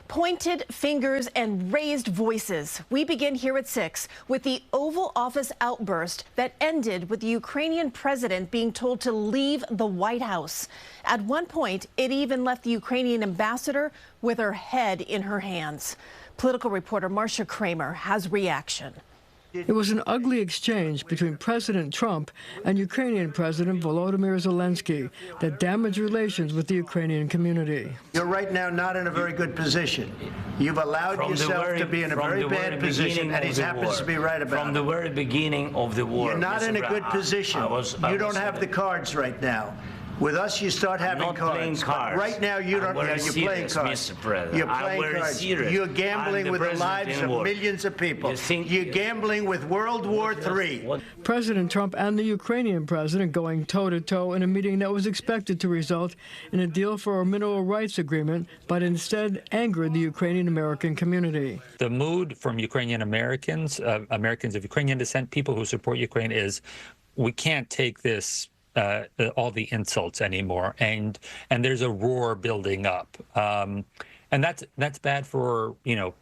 Pointed fingers and raised voices. We begin here at 6 with the Oval Office outburst that ended with the Ukrainian president being told to leave the White House. At one point, it even left the Ukrainian ambassador with her head in her hands. Political reporter Marcia Kramer has reaction. It was an ugly exchange between President Trump and Ukrainian President Volodymyr Zelenskyy that damaged relations with the Ukrainian community. You're right now not in a very good position. You've allowed yourself to be in a very bad position, and he happens to be right about it. From the very beginning of the war. You're not in a good position. You don't have the cards right now. With us, you start having cards. But right now, you don't. You're playing cards. You're playing cards. You're gambling with the lives of millions of people. You're gambling with World War III. President Trump and the Ukrainian president going toe-to-toe in a meeting that was expected to result in a deal for a mineral rights agreement, but instead angered the Ukrainian-American community. The mood from Ukrainian Americans, Americans of Ukrainian descent, people who support Ukraine, is we can't take this. All the insults anymore, and there's a roar building up, and that's bad for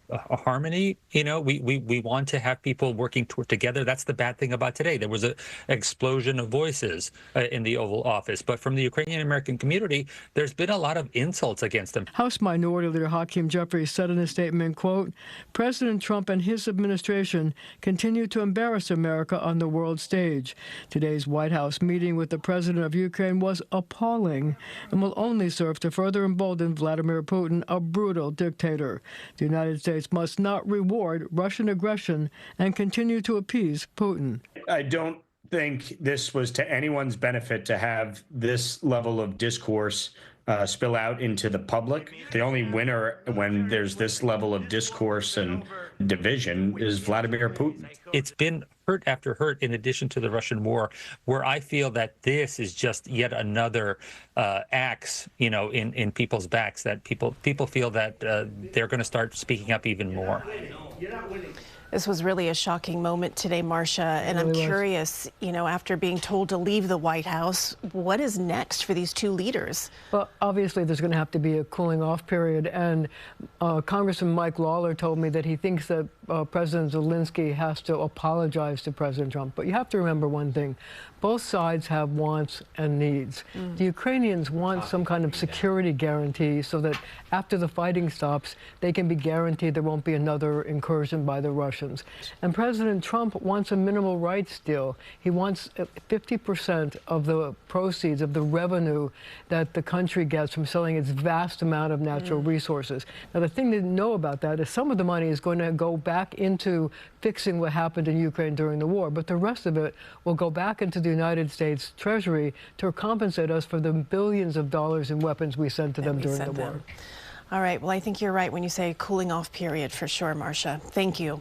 a harmony. We want to have people working together. That's the bad thing about today. There was an explosion of voices in the Oval Office, but from the Ukrainian American community, there's been a lot of insults against them. House Minority Leader Hakeem Jeffries said in a statement, quote, "President Trump and his administration continue to embarrass America on the world stage. Today's White House meeting with the president of Ukraine was appalling and will only serve to further embolden Vladimir Putin, a brutal dictator. The United States must not reward Russian aggression and continue to appease Putin." I don't think this was to anyone's benefit to have this level of discourse spill out into the public. The only winner when there's this level of discourse and division is Vladimir Putin. It's been hurt after hurt in addition to the Russian war, where I feel that this is just yet another axe, in people's backs, that people feel that they're going to start speaking up even more. This was really a shocking moment today, Marcia, and I'm curious, after being told to leave the White House, what is next for these two leaders? Well, obviously, there's going to have to be a cooling off period, and Congressman Mike Lawler told me that he thinks that President Zelenskyy has to apologize to President Trump. But you have to remember one thing. Both sides have wants and needs. The Ukrainians want some kind of security guarantee so that after the fighting stops, they can be guaranteed there won't be another incursion by the Russians. And President Trump wants a minimal rights deal. He wants 50% of the proceeds of the revenue that the country gets from selling its vast amount of natural resources. Now, the thing to know about that is some of the money is going to go back into fixing what happened in Ukraine during the war, but the rest of it will go back into the United States Treasury to compensate us for the billions of dollars in weapons we sent to them during the war. All right. Well, I think you're right when you say cooling off period for sure, Marcia. Thank you.